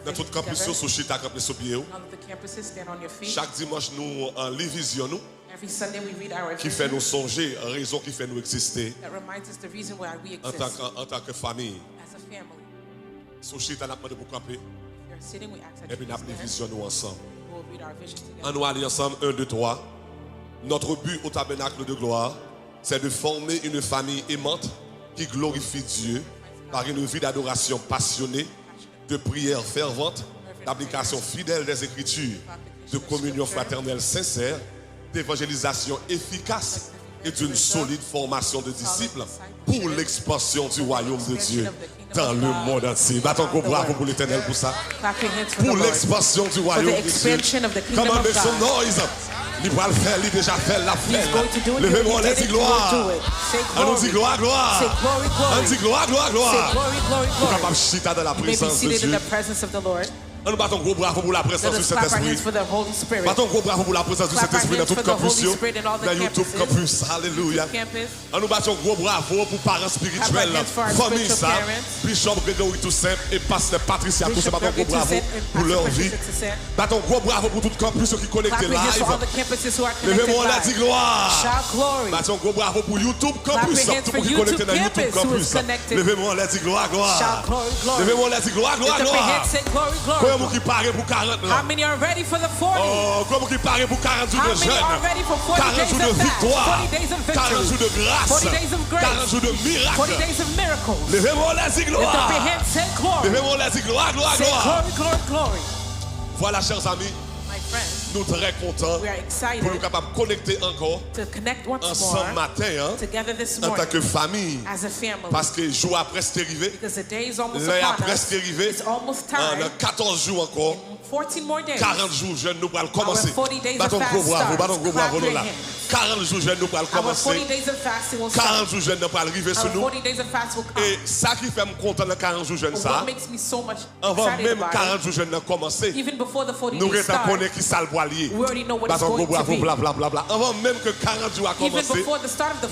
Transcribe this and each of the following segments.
Dans tout campus, sur Chita, campus sur pied. Chaque dimanche, nous en vision nous. Qui fait nous songer, raison qui fait nous exister. En tant que famille. Sur Chita, nous avons pour camper. Et puis nous avons une vision nous ensemble. On nous aller ensemble, 1, 2, 3. Notre but au tabernacle de gloire, c'est de former une famille aimante qui glorifie Dieu par une vie d'adoration passionnée, de prière fervente, d'application fidèle des Écritures, de communion fraternelle sincère, d'évangélisation efficace et d'une solide formation de disciples pour l'expansion du royaume de Dieu dans le monde entier. Battons qu'on bravo pour l'Éternel pour ça. Pour l'expansion du royaume de Dieu. Come on, make some noise. Il va le faire, il déjà fait la fête. Levez-moi, on dit gloire. On nous dit gloire, gloire. On dit gloire, gloire, gloire. Pour capable chita dans la présence de Dieu. On nous battons gros bravo pour la présence du Saint-Esprit. Battons gros bravo pour la présence du Saint-Esprit dans tout campus, dans YouTube campus. Alléluia. On nous battons gros bravo pour parents spirituels, famille ça, Bishop Grégory tout simple et Pasteur Patricia tout ça. Battons gros bravo pour leur vie. Battons gros bravo pour tout campus qui connecté live. Levez-moi, on a dit gloire. Battons gros bravo pour YouTube campus, tout le monde qui connecté dans YouTube campus. Levez-moi, on a dit gloire, gloire. Levez-moi, on a dit gloire, gloire, gloire. Comment qui paraît pour 40 là? How many are ready for the 40? Oh, comment qui paraît pour 40 jours de jeûne? 40 jours de victoire. 40 jours de grâce. 40 jours de miracles. 40 days of miracles. Levez-moi la gloire. Lift up your hands, say glory. Levez-moi la gloire, gloire, say gloire. Glory, glory, glory. Voilà, chers amis. My friends. Nous sommes très contents pour nous capables de connecter encore ensemble matin en tant que famille. Parce que jour après c'est arrivé, l'heure après c'est arrivé, en 14 jours encore, 40 jours jeunes nous allons commencer. Battons gros bravo là. 40 jours jeunes nous allons commencer. 40 jours jeunes nous allons arriver sur nous. Et ça qui fait me content dans 40 jours jeunes ça, avant même 40 jours jeunes nous commencer, nous connaissons qui ça le lié. Avant même que 40 jours a commencé,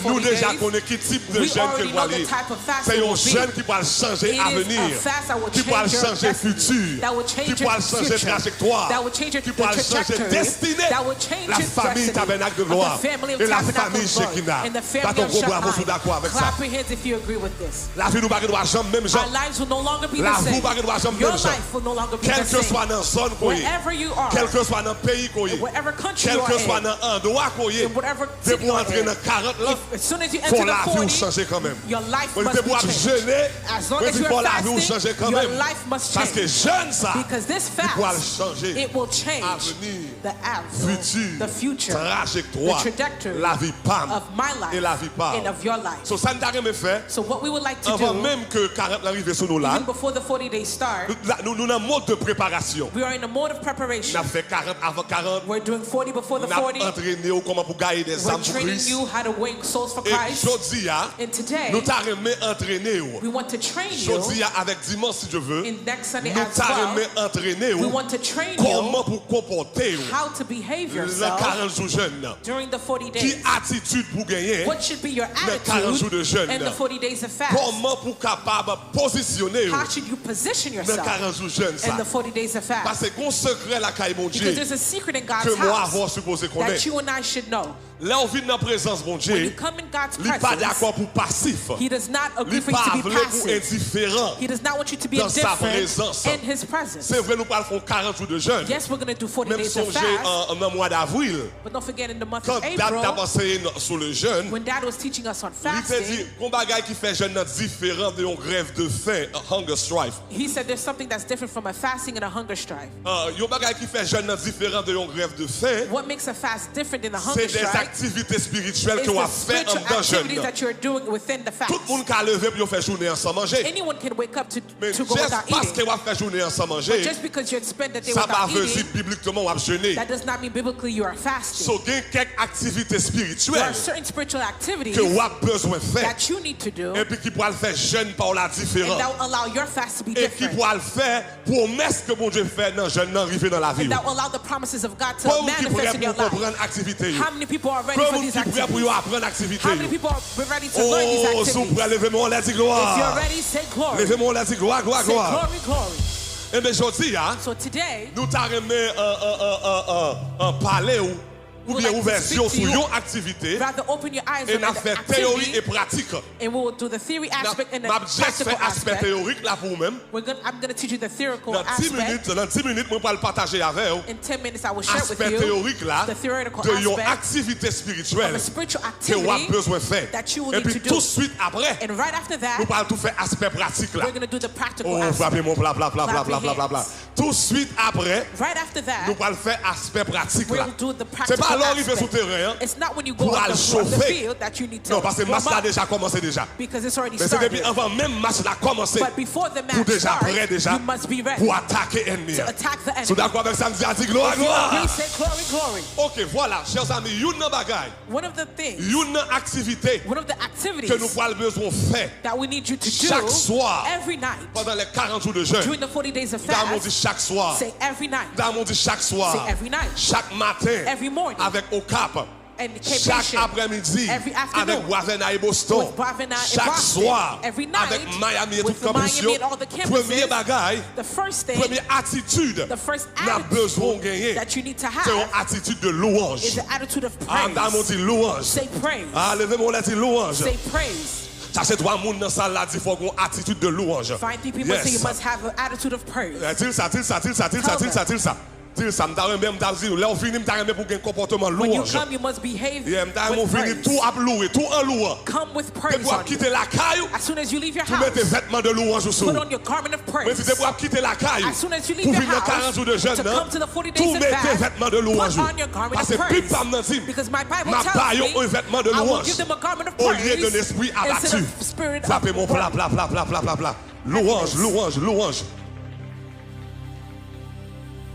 nous déjà connaissons quel type de jeune que nous lié. C'est un jeune qui va changer l'avenir, qui va changer le futur, qui va changer la trajectoire, qui va changer la destinée. La famille tabernacle de gloire et la famille Shekinah. Battons gros bravo pour d'accord avec ça. La vie nous ne doit jamais même gens. La vie ne doit jamais même gens. Quel que soit dans la zone, quel que soit dans le pays, quel que soit dans l'endroit, de pour entrer dans 40 ans, pour la vie ou changer quand même. Pour jeûner, pour la vie ou changer quand même. Parce que jeûne ça, il pourra changer avenir, futur, trajectoire, la vie PAM et la vie PAM. So ça nous a fait, avant même que 40 arrive sur nous là, nous sommes en mode de préparation. Nous avons fait 40 avant 40. We're doing 40 before the 40. We're training you how to win souls for Christ. And today, we want to train you. Avec dimanche si je veux. In next Sunday as well. We want to train you how to behave yourself during the 40 days. What should be your attitude in the 40 days of fast? How should you position yourself in the 40 days of fast? Because there's a secret in God's house that you and I should know. Là, on vit dans la présence, bon Dieu. When you come in God's presence, il n'est pas d'accord pour passif. He does not agree for you to be passive. Indifférent. He does not want you to be indifferent in His presence. C'est vrai, nous parlons 40 jours de jeûne. Yes, we're going to do 40 days of fast. En mois d'avril. But don't forget in the month of April, sur le jeûne, when Dad was teaching us on fasting, hunger strife. He said there's something that's different from a fasting and a hunger strife. What makes a fast different than a hunger strife? Activités spirituelles que vous faites en jeûne. Tout le monde peut lever pour faire journée sans manger. Anyone can wake up to go without eating. Parce que vous faites journée sans manger, just because you spend the day ça without eating, bibliquement vous jeûner. That does not mean biblically you are fasting. So, il y a quelques activités spirituelles there are certain spiritual activities que vous avez besoin de faire. That you need to do. Et puis qui pourra le faire jeûne par la différence. And that will allow your fast to be different. Et qui pourra le faire promesse que bon Dieu fait dans jeûne arriver dans la vie. And that will allow the promises of God to manifest in your life. How many people are ready for these activities? How many people are ready to learn these activities? Levez-moi, on l'a dit gloire. If you're ready, say glory. Levez-moi, on l'a dit gloire, gloire, gloire. Say glory, glory. Et bien, aujourd'hui, so today, nous t'arrêtons un palais ou bien ouverture sur une activité et nous faisons théorie et pratique. And we'll do the theory aspect and the practical aspect théorique là pour vous-même. I'm going to teach you the theoretical Dans 10 aspect. minutes, je vais le partager avec vous. In 10 minutes, I will share with Aspect you théorique là the theoretical de une aspect activité spirituelle of a spiritual que vous avez activity besoin de faire. that you will Et need puis to tout do. de suite après, And right after that, nous allons tout faire aspect pratique là. we're going to do the practical Oh, aspect. frappez mon bla bla bla bla Clap bla your bla bla bla. hands. Tout de suite après, Right after nous that, allons faire aspect pratique là. we'll do the C'est practical pas alors arriver sur le aspect. terrain. It's not when you go Pour on aller the chauffer. field that you need to Non, parce que le match warm a up, déjà commencé déjà. because it's already Mais c'est depuis started. avant même match a commencé. But before the Pour match déjà prêt starts, déjà you must be ready pour attaquer l'ennemi. to attack the So enemy. d'accord avec ça, me dit à dire gloire, If you gloire. agree, say glory, glory. Ok, voilà, chers amis, une bagaille, One of the things, une activité one of the que activities nous avons besoin de faire that we need you to chaque do soir every night pendant les 40 jours de jeûne. during the 40 days of Nous avons dit fast. chaque soir. Say every night. Nous avons dit chaque soir. Say every night. Chaque matin. Every morning. Avec Ocap. And the Cape Chaque Nation. après-midi Every afternoon. avec Boisvena et Boston. With Boisvena and Chaque Boston. soir Every night avec Miami et with tout campus. Miami and all the campuses. Premier bagaille, The first thing, première attitude, the first n'a besoin de gagner. attitude that you need to C'est une have attitude de louange. is the attitude of Ah, on dit praise. louange. Say praise. Ah, levez-moi la dit louange. Say praise. Ça c'est trois monde dans ça là dit faut qu'on attitude de louange. Find three people say you must have an attitude of praise. Tire ça. Ça me t'a même dire là on finit m't'a remet pour un comportement When you louange. come, you must behave M't'a with fini praise. tout à louer, tout en louant. Come with Et praise pour on you. quitter la caillou, As soon as you leave your tu mets tes house, vêtements de louange sur. put on your garment of Mais si praise. tu pour quitter la caillou, As soon as you leave pour your venir 40 house, jours de jeûne, to come to the 40 days tout of mets tes fast, vêtements de louange. put on your garment Parce of que praise. Bible me dit, Because my Bible ma tells baillon un me, vêtement de I will louange give them a garment of au lieu praise d'un esprit abattu. instead of spirit Frappez mon of bla bla bla bla bla bla bla. Louange, louange, louange.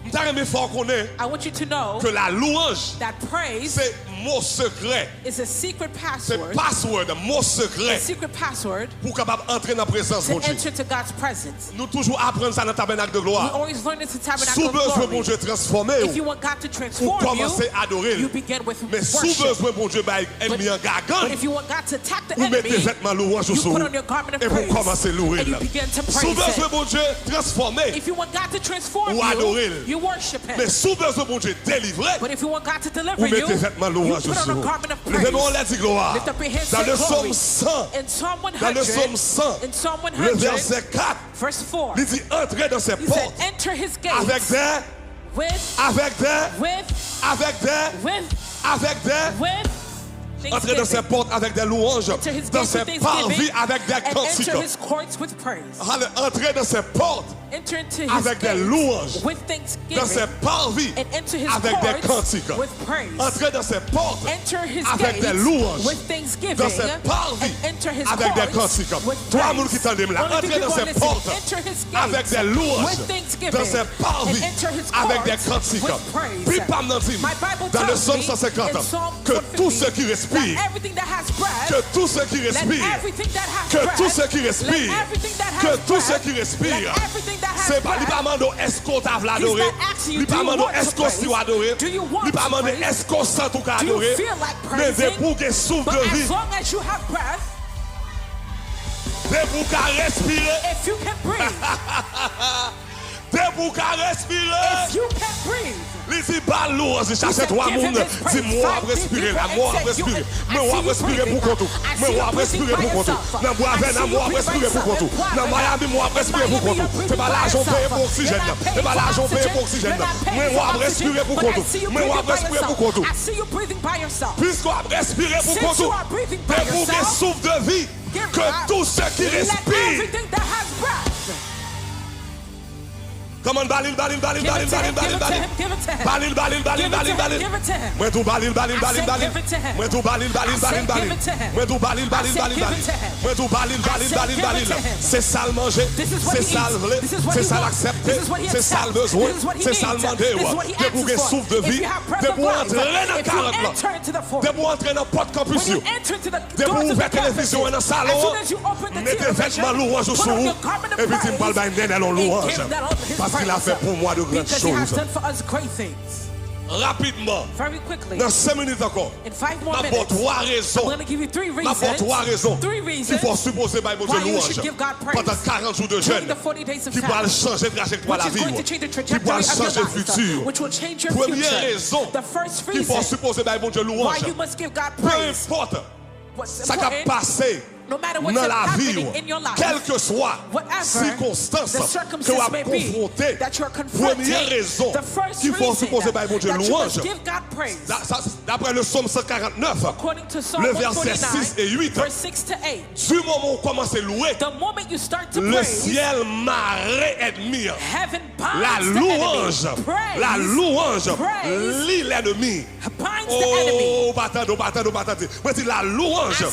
M't'a fort connaître I want you to know que la louange that praise c'est mot secret. is a secret C'est password, password, mot a secret secret password pour capable entrer dans la présence de to Dieu. enter to God's presence. Nous toujours apprenons ça dans le tabernacle de We gloire. always learn this in tabernacle Sous of besoin bon glory. Dieu transformer If you want God to pour transform commencer à adorer. you begin with Mais sous worship. besoin bon Dieu bah ennemi en But gagan. if you want God to attack the Vous mettez enemy, vêtements louange you sur put on your garment of et vous praise commencez à louer. and you begin to Sous praise besoin Him. bon Dieu transformer. If you want God to transform Ou adorer. you worship Him. Mais sous besoin bon Dieu délivrer. But if you want God to deliver Vous you, mettez vêtements you louange put on a sur. garment of praise. Levez-moi la dit gloire. Lift up your hands, Dans say le glory. psaume 100, In Psalm dans le 100, psaume 100, in Psalm le 100, verset 4, verse 4, il dit entrez dans ses he said, portes enter His gates avec des, with entrez dans ses thanksgiving. portes avec des louanges, Enter His dans gates ses with parvis thanksgiving avec des and cantiques. enter His courts with praise. Entrez dans ses portes Enter into His avec des gates louanges, with dans ses thanksgiving parvis and enter His avec des courts cantiques. with praise. Entrez dans ses portes Enter His avec des gates louanges, with thanksgiving dans ses parvis and enter His avec des courts cantiques. with Trois monde praise. qui t'entendent là, Only entrez people dans ses listen. portes Enter His gates avec des louanges, with thanksgiving dans ses parvis and enter His avec des courts cantiques. with praise. Puis Pam nous dit, My Bible dans le tells psaume me 150, in Psalm que tout 150, ce qui respire, that everything that has breath, que tout ce qui let respire, everything that has que breath, tout ce qui let respire, everything that has que tout ce breath, qui respire, let everything that has c'est pas breath, l'ibamando est-ce qu'on t'a He's adoré, not asking you, do you l'ibamando want to est-ce qu'on s'y praise? adoré, Do you want l'ibamando to praise? est-ce qu'on sent tout qu'à Do you adorer, feel like mais praising? des boucs et souffle But de as vie, long as you have breath, des boucs à respirer, if you can breathe, des boucs à respirer. if you can breathe, Les ballons, c'est chaque trois monde. Dis-moi à respirer, là, moi à respirer. Mais on va respirer pour contre. Mais on va respirer pour contre. Dans Boisvena, moi à respirer pour contre. Dans Miami, moi à respirer pour contre. C'est pas l'argent payé pour oxygène. C'est pas l'argent payé pour oxygène. Mais on va respirer pour contre. Mais on va respirer pour contre. I see you breathing by yourself. Puisqu'on va respirer pour Since you contre. are breathing by Des boucs et yourself, souffle de vie. Que tout ce qui let respire. everything that has breath. Come on, balil. Give it to him, give it to him, give it to him. Balil. Give it to him. Moi tout balil. I said give it to him. Moi tout balil. I said give it to him. Moi tout balil. I said give it to him. Moi tout balil. I said give it to him. C'est ça le manger, This is what c'est he ça le eats. vle, This is what c'est he ça wants. l'accepter, This is what he c'est ça le accepts. besoin, This is what he c'est ça le needs. demander. This is what he Des asks bouquets for. souffle de If vie, you have breath des of pour life, entrer dans if you 40 là, enter into the des forest, pour entrer dans porte campus, when you enter into the des pour doors of the ouvrir télévision dans le campuses, salon, as soon as you open the mettez television, vêtements louange put sur on vous, your garment of et puis tu me parles praise d'un en and louange, give that up his parce qu'il a praise. fait pour moi de grandes Because he has choses. done for us great things. Rapidement. Very quickly. Dans 5 minutes encore. In 5 more minutes. I'm going to give you 3 reasons. Il faut supposer par Dieu louange. Pendant 40 jours de jeûne. Qui va changer de trajectoire la vie. Qui va changer le futur. Première raison. Qu'il faut supposer par Dieu louange. Peu importe. Ça va passer. No matter what's happening in your life, quelle que soit circonstance que vous avez confrontée, première raison qu'il faut supposer par Dieu louange, d'après le psaume 149, le verset 6 et 8, du moment où vous commencez à louer, le ciel m'arrête admis. La louange lit l'ennemi. Oh, la louange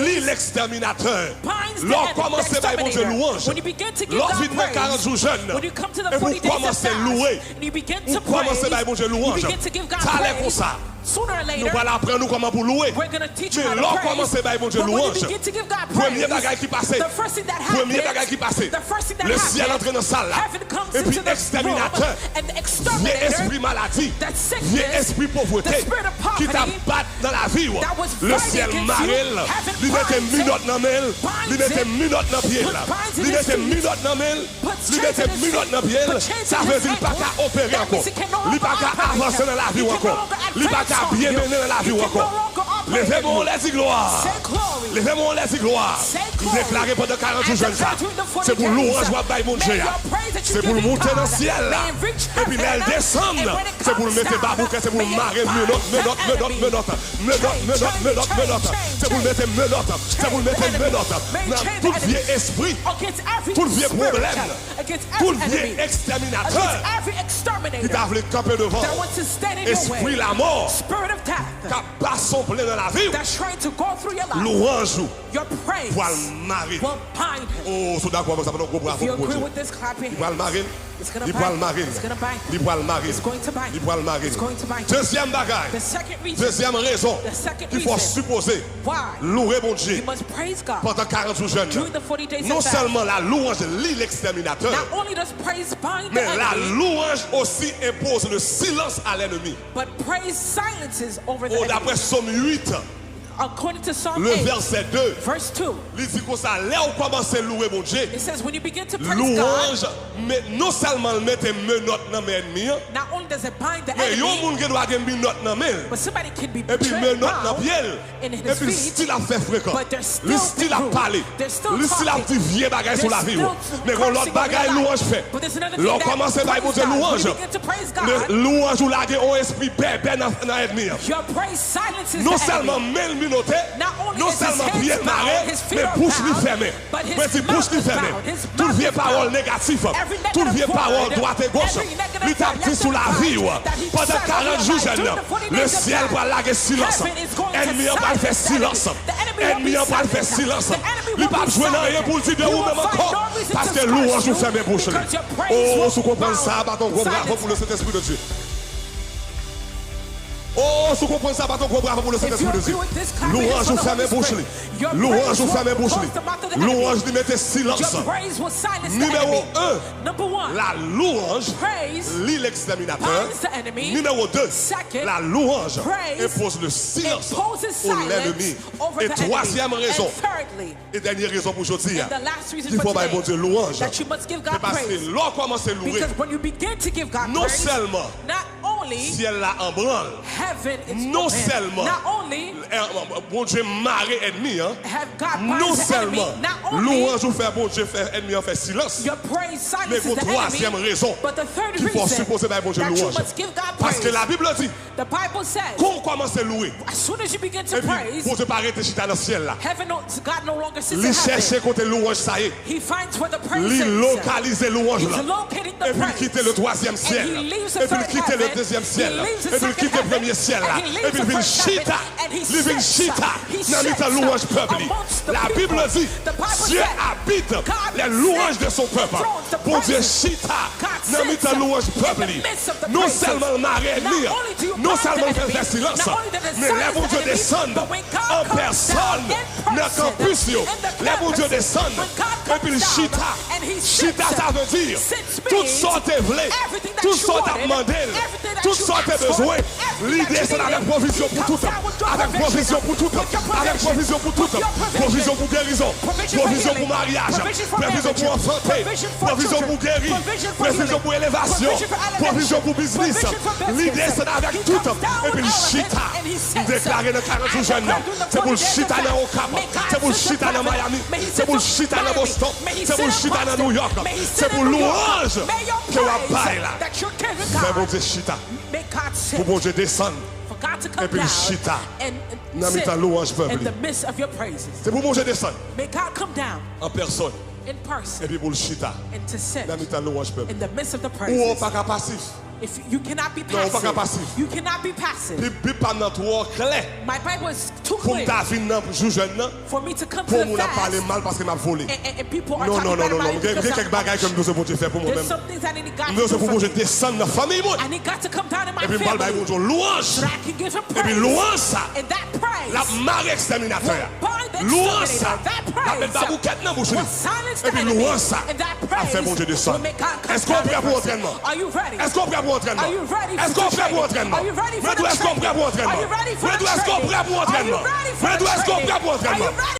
lit l'exterminateur. Lorsqu'on commence à faire Dieu louange, lorsqu'on vient 40 jours jeunes, et vous commencez à louer, vous commencez à faire Dieu louange, ça allait comme ça. Nous allons apprendre comment pour louer. Mais lorsqu'on commence à faire Dieu louange, premier bagage qui passait, le ciel entre dans la salle, et puis exterminateur, vieux esprit maladie, vieux esprit pauvreté, qui t'abattent dans la vie, le ciel marelle, il mettait minote dans mel, il mettait minote dans pied, il mettait minote dans mel, il mettait minote dans pied, ça veut dire qu'il n'y a pas qu'à opérer encore, il n'y a pas qu'à avancer dans la vie encore, il n'y a pas qu'à bien mener dans la vie encore. Levez-moi les gloire. Levez-moi les gloire. Déclarez pendant 40 jours jeune ça. C'est pour louange de mon Dieu. C'est pour monter dans le ciel. Et puis elle descend. C'est pour mettre babouquet, c'est pour marrer menotte. C'est pour mettre menotte. C'est pour mettre menotte. Dans tout vieux esprit, tout vieux problème, tout vieux exterminateur qui t'a voulu camper devant. Esprit la mort. Qui passe son plein dans la vie. Louange pour le mari. Oh, c'est d'accord, ça va nous comprendre. Il va le mari. Il va le mari. Il va le mari. Il va le mari. Deuxième bagaille. Deuxième raison. Il faut supposer louer mon Dieu pendant 40 jours jeunes. Non seulement la louange lit l'exterminateur, mais la louange aussi impose le silence à l'ennemi. D'après Psaume 8, according to Psalm le 8, verset 2, verse 2, il dit comme ça, là où commencez à louer mon Dieu, it says when you begin to praise louange, God, mais non seulement mettre menotte dans mes ennemis, not only does it bind the mais il y a enemy, un monde qui doit avoir menotte dans mes, but somebody can be et puis menotte dans pied, in et his puis le feet, style a fait fréquent, but they're still le style a parlé, they're still le style a dit vieux bagaille sur la vie, mais quand l'autre bagaille louange fait, l'on commence à faire mon Dieu louange, le louange ou la guerre au esprit bébé dans l'ennemi. Non seulement même menotte, non seulement prier marrer, mais bouche lui fermée. Mais si bouche lui fermée, tout vient parole négative, tout vient parole droite et gauche, lui t'a dit sous la vie, pendant 40 jours, le ciel va laguer silence. Ennemi va faire silence. Ennemi va faire silence. Il va jouer dans rien pour dire de vous même encore, parce que louange vous ferme bouche. Oh, si vous comprenez ça, bâton gros bravo pour le Saint-Esprit de Dieu. Oh, si vous comprenez ça, bâton gros bravo pour le Saint-Esprit de Dieu. Louange vous ferme bouche. Louange vous ferme bouche. Louange lui mettez silence. Numéro 1, la louange lit l'exterminateur. Numéro 2, la louange impose le silence au l'ennemi. Et troisième raison, et dernière raison pour aujourd'hui, il faut faire bon Dieu louange. C'est parce que l'on commence à louer, non seulement ciel là en branle, non seulement bon Dieu marre ennemi, non seulement louange vous fait bon Dieu faire ennemi en fait silence, mais pour troisième raison qu'il faut supposer bon Dieu louange, parce que la Bible dit quand on commence à louer, et puis bon Dieu pas arrêter chita dans le ciel là, il cherche côté louange ça y est, il localise louange là, et puis il quitte le troisième ciel, et puis il quitte le deuxième ciel, et puis il quitte le premier ciel là, et puis il vient chita, dans le louange peuple. La Bible dit Dieu habite les louanges de son peuple. Pour Dieu chita dans le louange peuple. Non seulement marrer ennemi, non seulement faire silence, mais les bons Dieu descendent en personne dans le campus. Les bons Dieu descendent et puis chita ça veut dire toutes sortes de vlés, toutes sortes de mandelles, Tout ça tes besoins. L'idée c'est avec provision pour tout. Avec provision pour tout. Avec provision pour tout. Provision pour guérison. Provision pour mariage. Provision pour enfanter. Provision pour guérir. Provision pour élévation. Provision pour business. L'idée c'est avec tout. Et puis le chita. Déclaré dans 40 jours jeunes. C'est pour le chita dans Ocap. C'est pour le chita dans Miami. C'est pour le chita dans Boston. C'est pour le chita dans New York. C'est pour Louwanj que vous baillez là. Mais bon Dieu chita. Pour bon Dieu descendre. Et puis le chita. Dans le temps Louwanj peuple. C'est pour bon Dieu descendre. En personne. Et puis pour le chita. Dans le temps Louwanj peuple. Ou pas passif. If you cannot be passive, you cannot be passive. My Bible is too clear for me to come to the fast. And people are talking about it there's some things I need God to do for me. And he got to come down in my family so that I can give him praise. And that praise will bind the exterminator. That praise will silence the enemy. And that praise will make God come down. Are you ready? Are you ready for training? Are you ready for the training? Are you ready for the training? Are you ready for the training? Are you ready?